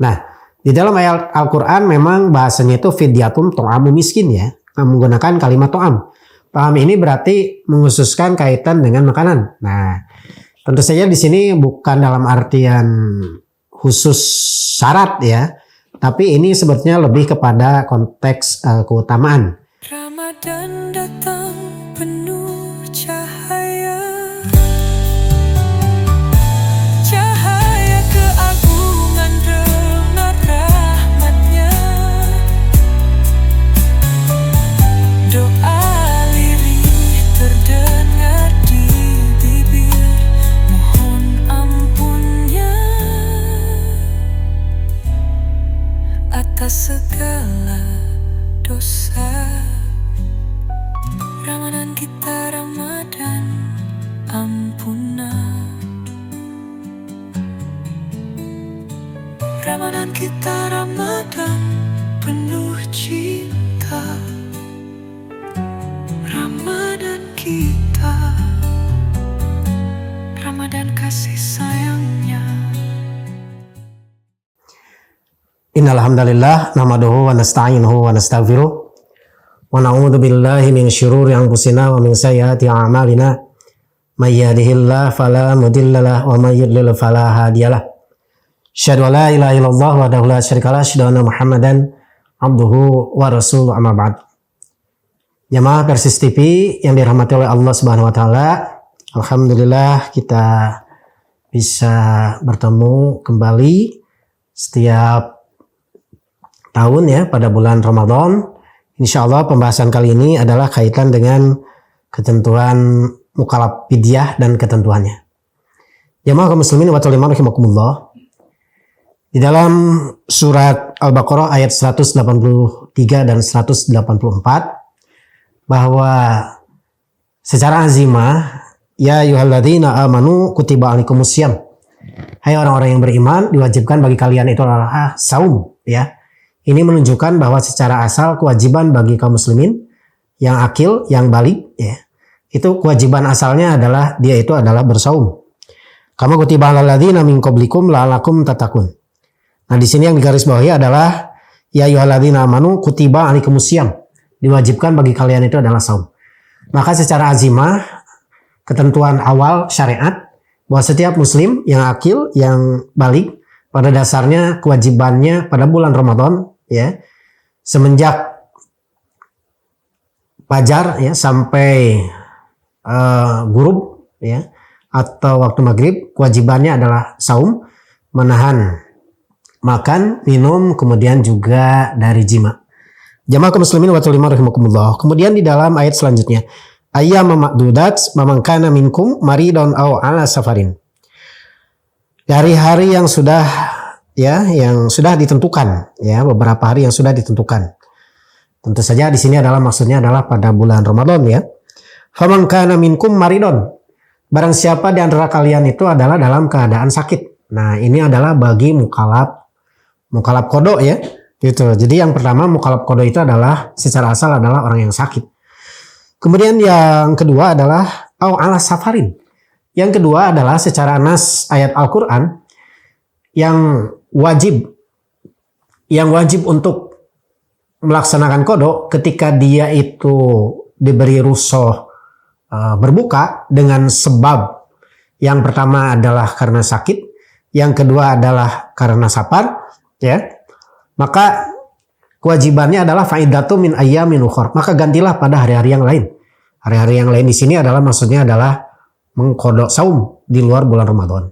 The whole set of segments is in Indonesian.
Nah, di dalam ayat Al-Quran memang bahasanya itu fidyatun to'amu miskin ya, menggunakan kalimat to'am. To'am ini berarti menghususkan kaitan dengan makanan. Nah, tentu saja di sini bukan dalam artian khusus syarat ya, tapi ini sebetulnya lebih kepada konteks keutamaan. Ramadan datang penuh cahaya, cahaya keagungan benar rahmatnya. Doa lirih terdengar di bibir, mohon ampunnya atas segala dosa. Ramadan kita Ramadan ampunan, Ramadan kita Ramadan penuh cinta, Ramadan kita Ramadan kasih sayangnya. Innal hamdalillah nahmaduhu wa nasta'inuhu wa nastaghfiruh wa na'udzu billahi min syururi anfusina wa min sayyiati a'malina. May yahdihillahu fala mudhillalah wa may yudlil fala hadiyalah. Asyhadu an la ilaha illallah wahdahu la syarikalah, asyhadu anna Muhammadan abduhu wa rasuluhu, amma ba'd. Jamaah Persis TV yang dirahmati oleh Allah Subhanahu wa taala, alhamdulillah kita bisa bertemu kembali setiap tahun ya pada bulan Ramadan. Insya Allah pembahasan kali ini adalah kaitan dengan ketentuan mukallaf fidyah dan ketentuannya. Jamaah kaum muslimin wa muslimat rahimakumullah. Di dalam surat Al-Baqarah ayat 183 dan 184 bahwa secara azimah ya ayyuhalladzina amanu kutiba alaikumusiyam. Hai orang-orang yang beriman, diwajibkan bagi kalian itu adalah saum ya. Ini menunjukkan bahwa secara asal kewajiban bagi kaum muslimin yang akil, yang balik ya, itu kewajiban asalnya adalah dia itu adalah bersaum. Kama kutiba alal ladzina min qablikum la'allakum tattaqun. Nah, di sini yang digarisbawahi adalah ya ayyuhalladzina amanu kutiba alaikumusiyam. Diwajibkan bagi kalian itu adalah saum. Maka secara azimah ketentuan awal syariat bahwa setiap muslim yang akil, yang balik pada dasarnya kewajibannya pada bulan Ramadan ya, semenjak fajar ya sampai ghurub ya atau waktu maghrib, kewajibannya adalah saum, menahan makan, minum, kemudian juga dari jima. Jamaah kaum muslimin wa muslimat rahimakumullah. Kemudian di dalam ayat selanjutnya, ayyam ma'dudat man kana minkum maridun aw ala safarin. Dari hari yang sudah ya, yang sudah ditentukan ya, beberapa hari yang sudah ditentukan. Tentu saja di sini adalah maksudnya adalah pada bulan Ramadan ya. Faman kana minkum maridun. Barang siapa di antara kalian itu adalah dalam keadaan sakit. Nah, ini adalah bagi mukallaf qada ya. Gitu. Jadi yang pertama mukallaf qada itu adalah secara asal adalah orang yang sakit. Kemudian yang kedua adalah au ala safarin. Yang kedua adalah secara nas ayat Al-Quran yang wajib untuk melaksanakan qada ketika dia itu diberi rukhsah berbuka dengan sebab yang pertama adalah karena sakit, yang kedua adalah karena safar ya. Maka kewajibannya adalah faidatu min ayyamin ukhra. Maka gantilah pada hari-hari yang lain. Hari-hari yang lain di sini adalah maksudnya adalah mengqada saum di luar bulan Ramadan.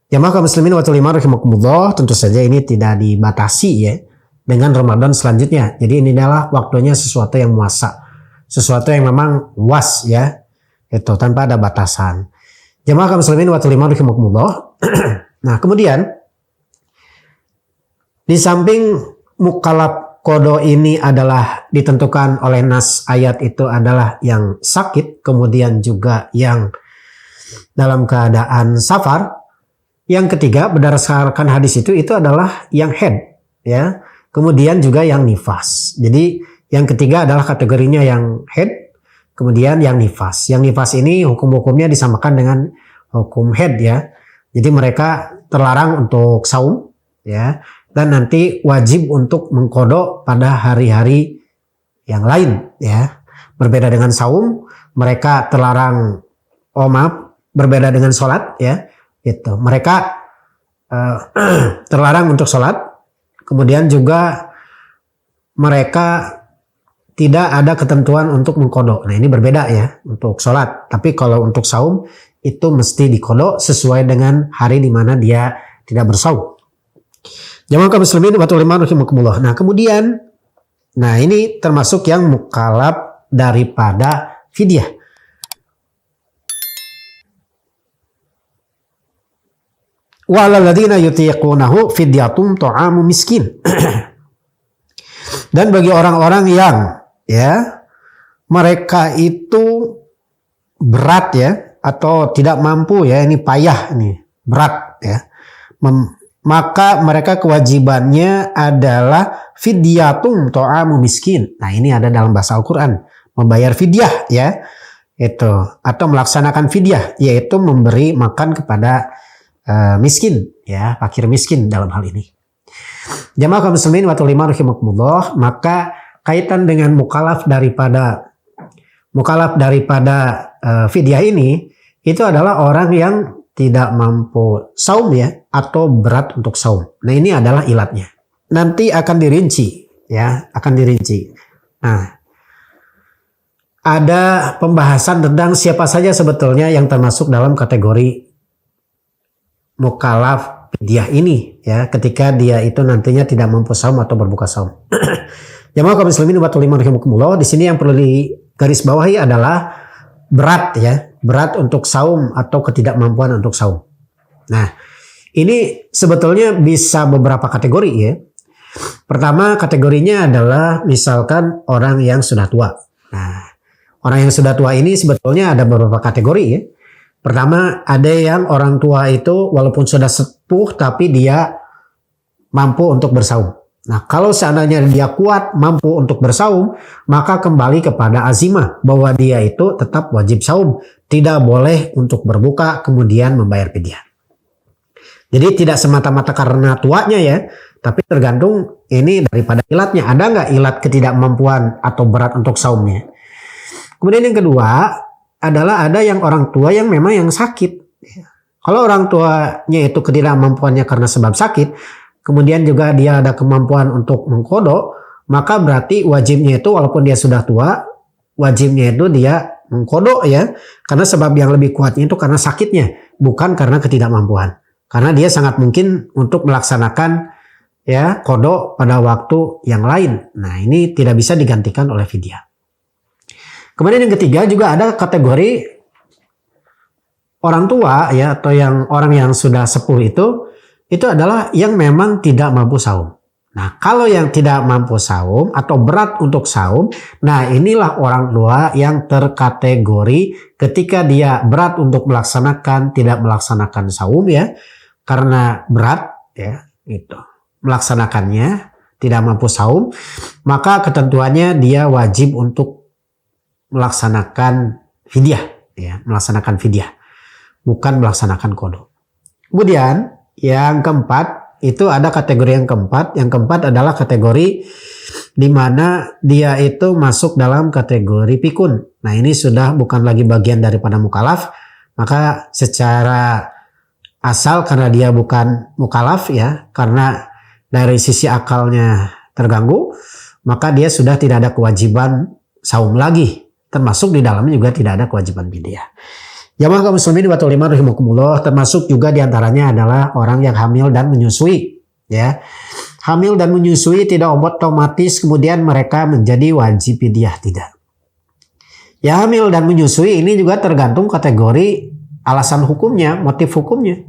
Jamaah kaum muslimin wa muslimat rahimakumullah, tentu saja ini tidak dibatasi ya dengan Ramadan selanjutnya. Jadi ini adalah waktunya sesuatu yang muasa, sesuatu yang memang luas ya, itu tanpa ada batasan. Jamaah kaum muslimin wa muslimat rahimakumullah. Nah, kemudian di samping mukallaf qada ini adalah ditentukan oleh nas ayat itu adalah yang sakit, kemudian juga yang dalam keadaan safar. Yang ketiga berdasarkan hadis itu adalah yang haid ya, kemudian juga yang nifas. Jadi yang ketiga adalah kategorinya yang haid, kemudian yang nifas. Yang nifas ini hukum-hukumnya disamakan dengan hukum haid ya. Jadi mereka terlarang untuk saum ya, dan nanti wajib untuk mengqadha pada hari-hari yang lain ya. Berbeda dengan saum, mereka terlarang, berbeda dengan sholat ya. Itu mereka terlarang untuk sholat, kemudian juga mereka tidak ada ketentuan untuk mengqadha. Nah ini berbeda ya untuk sholat. Tapi kalau untuk saum itu mesti diqadha sesuai dengan hari di mana dia tidak bersaum. Jamaah kaum muslimin wa rahimakumullah. Nah kemudian, nah ini termasuk yang mukallaf daripada fidyah. Wa 'alal ladzina yutiqunahu fidyatun ta'amu miskin. Dan bagi orang-orang yang ya mereka itu berat ya atau tidak mampu ya, ini payah, ini berat ya, maka mereka kewajibannya adalah fidyatun ta'amu miskin. Nah ini ada dalam bahasa Al-Quran, membayar fidyah ya, itu atau melaksanakan fidyah, yaitu memberi makan kepada miskin ya, fakir miskin dalam hal ini. Jamaah kaum muslimin wa rahimakumullah, maka kaitan dengan mukallaf daripada fidyah ini itu adalah orang yang tidak mampu saum ya, atau berat untuk saum. Nah ini adalah ilatnya. Nanti akan dirinci ya, akan dirinci. Nah, ada pembahasan tentang siapa saja sebetulnya yang termasuk dalam kategori mukallaf fidyah ini ya, ketika dia itu nantinya tidak mampu saum atau berbuka saum. Jamaah kaum muslimin wa rahimakumullah, di sini yang perlu digarisbawahi adalah berat ya, berat untuk saum atau ketidakmampuan untuk saum. Nah, ini sebetulnya bisa beberapa kategori ya. Pertama kategorinya adalah misalkan orang yang sudah tua. Nah, orang yang sudah tua ini sebetulnya ada beberapa kategori ya. Pertama, ada yang orang tua itu walaupun sudah sepuh tapi dia mampu untuk bersaum. Nah, kalau seandainya dia kuat mampu untuk bersaum, maka kembali kepada azimah bahwa dia itu tetap wajib saum, tidak boleh untuk berbuka kemudian membayar fidyah. Jadi tidak semata-mata karena tuanya ya, tapi tergantung ini daripada ilatnya. Ada nggak ilat ketidakmampuan atau berat untuk saumnya? Kemudian yang kedua adalah ada yang orang tua yang memang yang sakit. Kalau orang tuanya itu ketidakmampuannya karena sebab sakit, kemudian juga dia ada kemampuan untuk mengqadha, maka berarti wajibnya itu walaupun dia sudah tua, wajibnya itu dia mengqadha ya, karena sebab yang lebih kuatnya itu karena sakitnya, bukan karena ketidakmampuan. Karena dia sangat mungkin untuk melaksanakan ya qadha pada waktu yang lain. Nah, ini tidak bisa digantikan oleh fidyah. Kemudian yang ketiga juga ada kategori orang tua ya, atau yang orang yang sudah sepuh itu adalah yang memang tidak mampu saum. Nah, kalau yang tidak mampu saum atau berat untuk saum, nah inilah orang tua yang terkategori ketika dia berat untuk tidak melaksanakan saum ya, karena berat ya gitu. Melaksanakannya tidak mampu saum, maka ketentuannya dia wajib untuk melaksanakan fidyah ya, melaksanakan fidyah, bukan melaksanakan qadha. Kemudian yang keempat itu ada kategori yang keempat. Yang keempat adalah kategori di mana dia itu masuk dalam kategori pikun. Nah, ini sudah bukan lagi bagian daripada mukallaf, maka secara asal karena dia bukan mukallaf ya, karena dari sisi akalnya terganggu, maka dia sudah tidak ada kewajiban saum lagi. Termasuk di dalamnya juga tidak ada kewajiban fidyah. Jamaah kaum muslimin wa rahimakumullah, termasuk juga diantaranya adalah orang yang hamil dan menyusui ya. Hamil dan menyusui tidak otomatis kemudian mereka menjadi wajib fidyah, tidak. Ya, hamil dan menyusui ini juga tergantung kategori alasan hukumnya, motif hukumnya.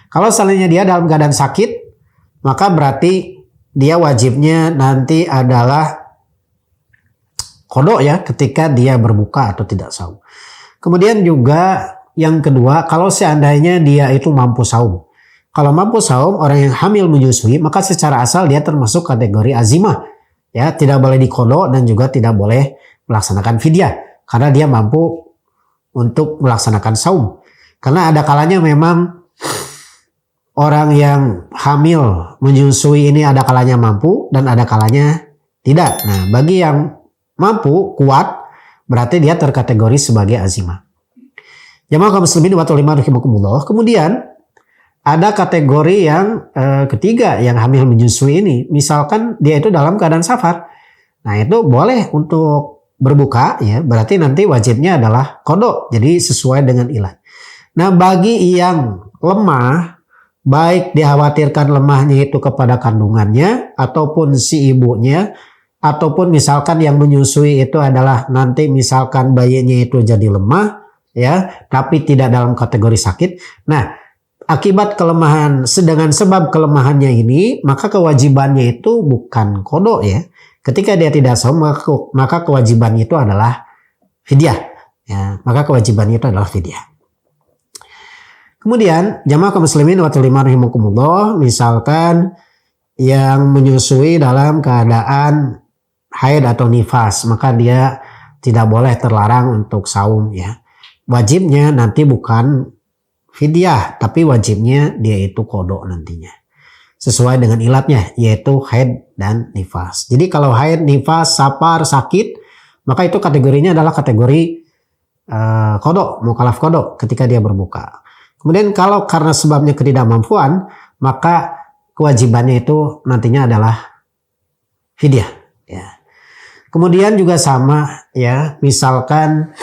Kalau seandainya dia dalam keadaan sakit, maka berarti dia wajibnya nanti adalah qadha ya, ketika dia berbuka atau tidak saum. Kemudian juga yang kedua, kalau seandainya dia itu mampu saum. Kalau mampu saum, orang yang hamil menyusui, maka secara asal dia termasuk kategori azimah. Ya, tidak boleh diqadha dan juga tidak boleh melaksanakan fidyah. Karena dia mampu untuk melaksanakan saum. Karena ada kalanya memang orang yang hamil menyusui ini ada kalanya mampu dan ada kalanya tidak. Nah, bagi yang mampu kuat berarti dia terkategori sebagai azimah. Jamaah kaum muslimin wa rahimakumullah. Kemudian ada kategori yang ketiga yang hamil menyusui ini. Misalkan dia itu dalam keadaan safar. Nah, itu boleh untuk berbuka ya. Berarti nanti wajibnya adalah qada. Jadi sesuai dengan ilah. Nah, bagi yang lemah, baik dikhawatirkan lemahnya itu kepada kandungannya ataupun si ibunya, ataupun misalkan yang menyusui itu adalah nanti misalkan bayinya itu jadi lemah ya, tapi tidak dalam kategori sakit. Nah, akibat kelemahan, dengan sebab kelemahannya ini, maka kewajibannya itu bukan qada ya. Ketika dia tidak saum, maka kewajibannya itu adalah fidyah ya, maka kewajibannya itu adalah fidyah. Kemudian jamaah kaum muslimin wa rahimakumullah, misalkan yang menyusui dalam keadaan haid atau nifas, maka dia tidak boleh terlarang untuk saum ya. Wajibnya nanti bukan fidyah, tapi wajibnya dia itu qada nantinya. Sesuai dengan ilatnya, yaitu haid dan nifas. Jadi kalau haid, nifas, safar, sakit, maka itu kategorinya adalah kategori qada, mukallaf qada ketika dia berbuka. Kemudian kalau karena sebabnya ketidakmampuan, maka kewajibannya itu nantinya adalah fidyah ya. Kemudian juga sama ya, misalkan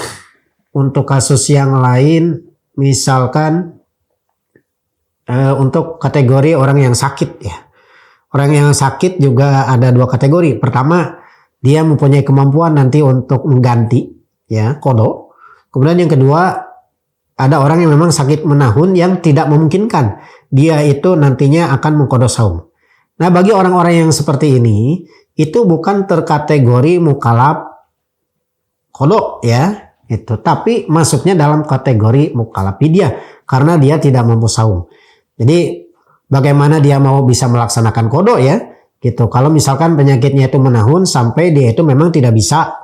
untuk kasus yang lain, misalkan untuk kategori orang yang sakit ya. Orang yang sakit juga ada dua kategori. Pertama, dia mempunyai kemampuan nanti untuk mengganti ya, qada. Kemudian yang kedua, ada orang yang memang sakit menahun yang tidak memungkinkan dia itu nantinya akan mengqada saum. Nah, bagi orang-orang yang seperti ini itu bukan terkategori mukallaf qada ya, itu, tapi masuknya dalam kategori mukallaf fidyah karena dia tidak mampu saum. Jadi bagaimana dia mau bisa melaksanakan qada ya, gitu. Kalau misalkan penyakitnya itu menahun sampai dia itu memang tidak bisa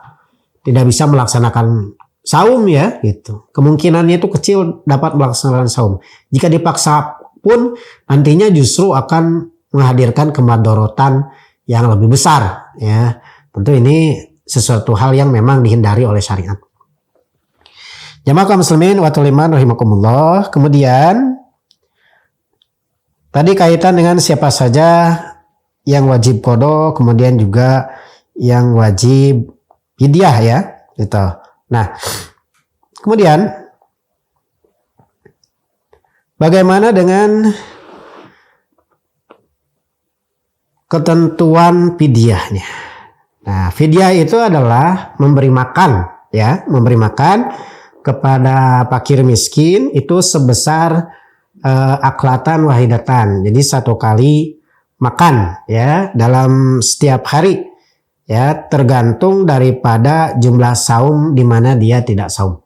melaksanakan saum ya, gitu. Kemungkinannya itu kecil dapat melaksanakan saum. Jika dipaksa pun nantinya justru akan menghadirkan kemadharatan yang lebih besar ya. Tentu ini sesuatu hal yang memang dihindari oleh syariat. Jamaah kaum muslimin wa rahimakumullah. Kemudian tadi kaitan dengan siapa saja yang wajib qada, kemudian juga yang wajib fidyah ya, gitu. Nah, kemudian bagaimana dengan ketentuan fidyahnya? Nah, fidyah itu adalah memberi makan ya, memberi makan kepada fakir miskin itu sebesar aklatan wahidatan. Jadi satu kali makan ya dalam setiap hari. Ya, tergantung daripada jumlah saum di mana dia tidak saum.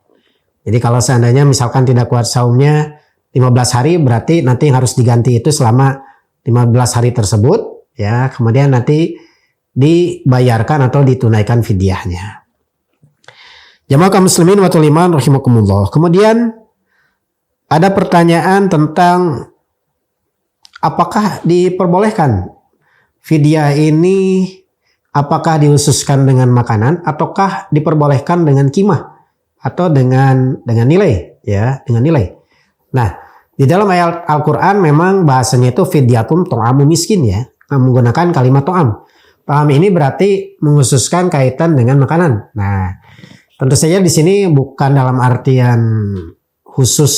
Jadi kalau seandainya misalkan tidak kuat saumnya 15 hari, berarti nanti harus diganti itu selama 15 hari tersebut ya, kemudian nanti dibayarkan atau ditunaikan fidyahnya. Jamaah kaum muslimin wa rahimakumullah. Kemudian ada pertanyaan tentang apakah diperbolehkan fidyah ini, apakah dikhususkan dengan makanan ataukah diperbolehkan dengan qimah atau dengan nilai ya, dengan nilai. Nah, di dalam ayat Al-Qur'an memang bahasanya itu fidyatun ta'amu miskin ya, menggunakan kalimat ta'am. Ta'am ini berarti menghususkan kaitan dengan makanan. Nah, tentu saja di sini bukan dalam artian khusus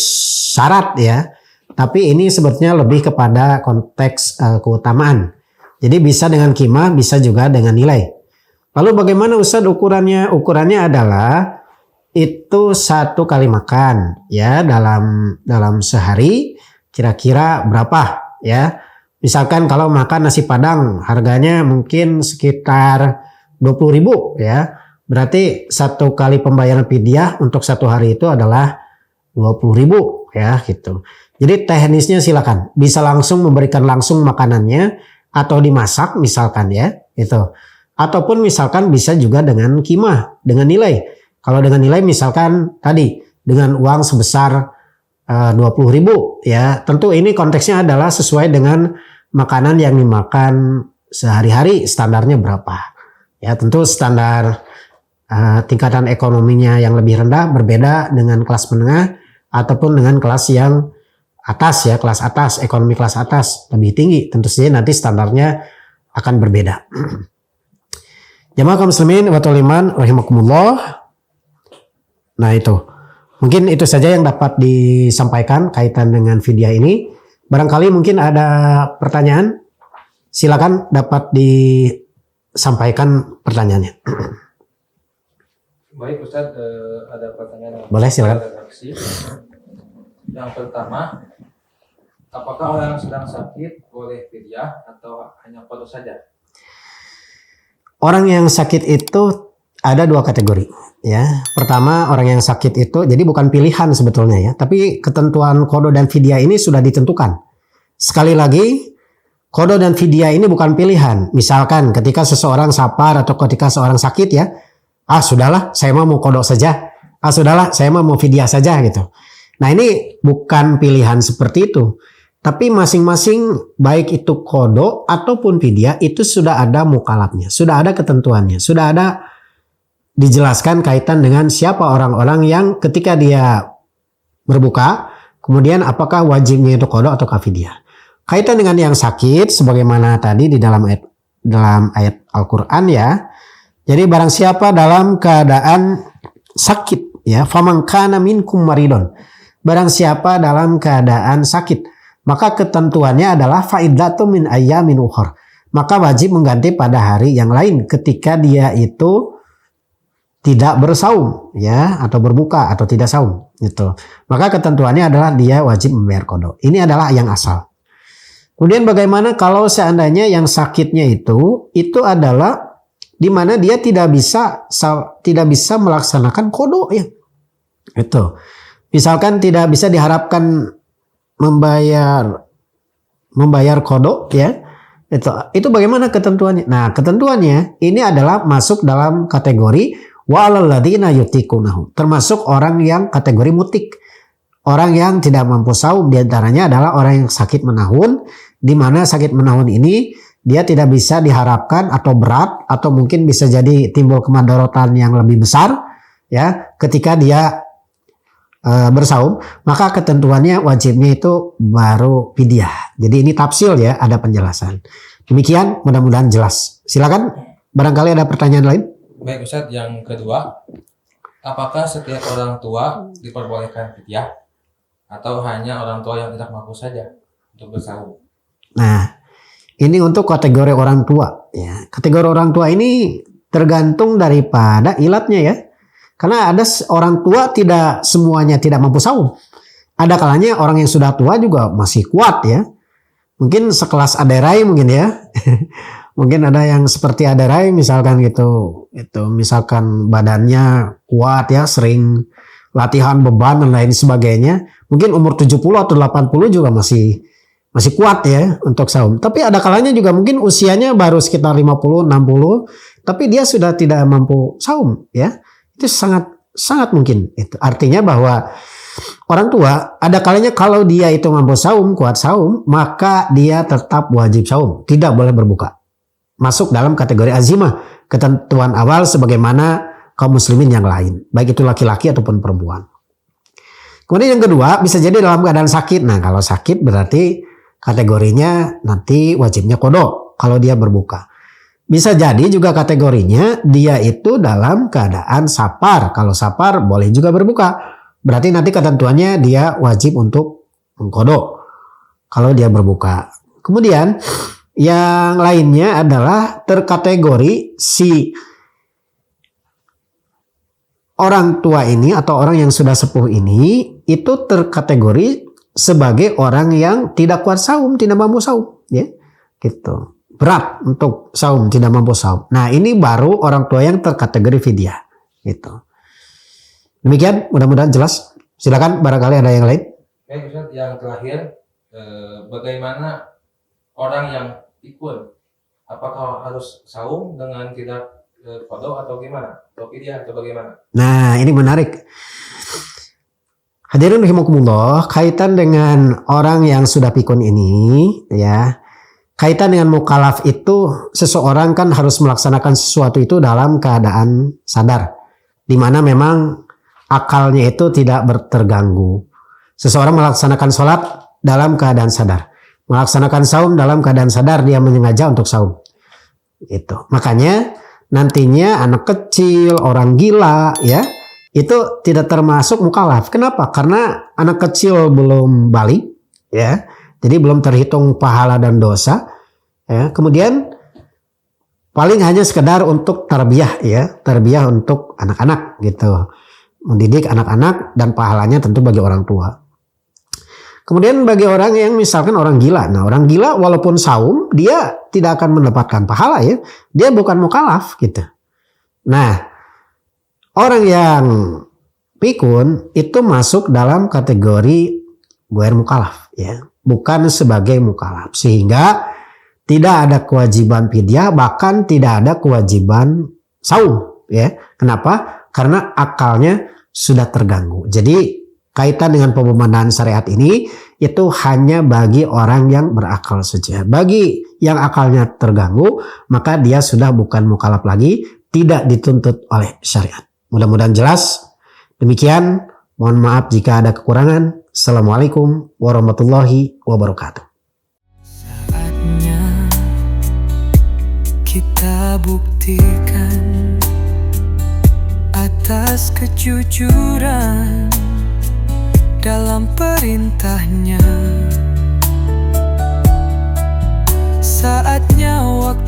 syarat ya, tapi ini sebetulnya lebih kepada konteks keutamaan. Jadi bisa dengan qimah, bisa juga dengan nilai. Lalu bagaimana Ustaz ukurannya? Ukurannya adalah itu satu kali makan ya dalam sehari kira-kira berapa ya. Misalkan kalau makan nasi Padang harganya mungkin sekitar 20.000 ya. Berarti satu kali pembayaran fidyah untuk satu hari itu adalah 20.000 ya, gitu. Jadi teknisnya silakan bisa langsung memberikan langsung makanannya atau dimasak misalkan ya, itu. Ataupun misalkan bisa juga dengan qimah, dengan nilai. Kalau dengan nilai misalkan tadi dengan uang sebesar 20.000 ya. Tentu ini konteksnya adalah sesuai dengan makanan yang dimakan sehari-hari, standarnya berapa. Ya, tentu standar tingkatan ekonominya yang lebih rendah berbeda dengan kelas menengah ataupun dengan kelas yang atas ya, kelas atas, ekonomi kelas atas lebih tinggi. Tentu saja nanti standarnya akan berbeda. Jamaah kaum muslimin wa iman rahimakumullah. Nah, itu. Mungkin itu saja yang dapat disampaikan kaitan dengan video ini. Barangkali mungkin ada pertanyaan. Silakan dapat disampaikan pertanyaannya. Baik Ustadz, ada pertanyaan. Boleh, silakan. Yang pertama, apakah orang yang sedang sakit boleh fidyah atau hanya qada saja? Orang yang sakit itu ada dua kategori ya. Pertama, orang yang sakit itu jadi bukan pilihan sebetulnya ya, tapi ketentuan qada dan fidyah ini sudah ditentukan. Sekali lagi, qada dan fidyah ini bukan pilihan. Misalkan ketika seseorang sapar atau ketika seorang sakit ya, sudahlah saya mau qada saja. Sudahlah saya mau fidyah saja gitu. Nah, ini bukan pilihan seperti itu. Tapi masing-masing baik itu qada ataupun fidyah itu sudah ada mukalafnya, sudah ada ketentuannya, sudah ada dijelaskan kaitan dengan siapa orang-orang yang ketika dia berbuka, kemudian apakah wajibnya itu qada atau fidyah. Kaitan dengan yang sakit sebagaimana tadi di dalam ayat Al-Qur'an ya. Jadi barang siapa dalam keadaan sakit ya, faman kana minkum maridon. Barang siapa dalam keadaan sakit, maka ketentuannya adalah fa'iddatu min ayyamin ukhar. Maka wajib mengganti pada hari yang lain ketika dia itu tidak bersaum ya, atau berbuka atau tidak saum gitu. Maka ketentuannya adalah dia wajib membayar qada. Ini adalah yang asal. Kemudian bagaimana kalau seandainya yang sakitnya itu adalah di mana dia tidak bisa melaksanakan qada ya. Itu. Misalkan tidak bisa diharapkan membayar qada ya. Itu bagaimana ketentuannya? Nah, ketentuannya ini adalah masuk dalam kategori wa'alal ladzina yutiqunahu. Termasuk orang yang kategori mutik. Orang yang tidak mampu saum, di antaranya adalah orang yang sakit menahun, di mana sakit menahun ini dia tidak bisa diharapkan atau berat atau mungkin bisa jadi timbul kemadharatan yang lebih besar ya ketika dia bersaum, maka ketentuannya wajibnya itu baru fidyah. Jadi ini tafsil ya, ada penjelasan. Demikian, mudah-mudahan jelas. Silakan, barangkali ada pertanyaan lain. Baik Ustadz, yang kedua, apakah setiap orang tua diperbolehkan fidyah atau hanya orang tua yang tidak mampu saja untuk bersaum? Nah, ini untuk kategori orang tua ya. Kategori orang tua ini tergantung daripada ilatnya ya. Karena ada orang tua tidak semuanya tidak mampu saum. Ada kalanya orang yang sudah tua juga masih kuat ya. Mungkin sekelas Aderai mungkin ya. Mungkin ada yang seperti Aderai misalkan gitu. Itu misalkan badannya kuat ya, sering latihan beban dan lain sebagainya. Mungkin umur 70 atau 80 juga masih kuat ya untuk saum. Tapi ada kalanya juga mungkin usianya baru sekitar 50, 60, tapi dia sudah tidak mampu saum ya. Itu sangat mungkin. Itu artinya bahwa orang tua ada kalanya kalau dia itu mampu saum, kuat saum, maka dia tetap wajib saum, tidak boleh berbuka. Masuk dalam kategori azimah, ketentuan awal sebagaimana kaum muslimin yang lain, baik itu laki-laki ataupun perempuan. Kemudian yang kedua, bisa jadi dalam keadaan sakit. Nah, kalau sakit berarti kategorinya nanti wajibnya qada kalau dia berbuka. Bisa jadi juga kategorinya dia itu dalam keadaan sapar. Kalau sapar boleh juga berbuka. Berarti nanti ketentuannya dia wajib untuk qada kalau dia berbuka. Kemudian yang lainnya adalah terkategori si orang tua ini atau orang yang sudah sepuh ini itu terkategori sebagai orang yang tidak kuat saum, tidak mampu saum ya. Gitu. Berat untuk saum, tidak mampu saum. Nah, ini baru orang tua yang terkategori fidyah. Gitu. Demikian, mudah-mudahan jelas. Silakan, barangkali ada yang lain. Baik Ustadz, yang terakhir, bagaimana orang yang ikut? Apakah harus saum dengan tidak qada atau gimana? Atau fidyah atau bagaimana? Nah, ini menarik. Hadirin rahimakumullah, kaitan dengan orang yang sudah pikun ini, ya, kaitan dengan mukallaf itu seseorang kan harus melaksanakan sesuatu itu dalam keadaan sadar, di mana memang akalnya itu tidak terganggu. Seseorang melaksanakan sholat dalam keadaan sadar, melaksanakan saum dalam keadaan sadar, dia menyengaja untuk saum. Itu makanya nantinya anak kecil, orang gila, ya, itu tidak termasuk mukallaf. Kenapa? Karena anak kecil belum balik, ya, jadi belum terhitung pahala dan dosa, ya. Kemudian paling hanya sekedar untuk tarbiyah, ya, tarbiyah untuk anak-anak gitu, mendidik anak-anak, dan pahalanya tentu bagi orang tua. Kemudian bagi orang yang misalkan orang gila, nah orang gila walaupun saum dia tidak akan mendapatkan pahala, ya, dia bukan mukallaf gitu. Nah, orang yang pikun itu masuk dalam kategori ghair mukallaf, ya, bukan sebagai mukallaf, sehingga tidak ada kewajiban fidyah, bahkan tidak ada kewajiban saum, ya. Kenapa? Karena akalnya sudah terganggu. Jadi kaitan dengan pembenahan syariat ini itu hanya bagi orang yang berakal saja. Bagi yang akalnya terganggu, maka dia sudah bukan mukallaf lagi, tidak dituntut oleh syariat. Mudah-mudahan jelas. Demikian, mohon maaf jika ada kekurangan. Assalamualaikum warahmatullahi wabarakatuh. Saatnya kita buktikan atas kejujuran dalam perintahnya. Saatnya waktu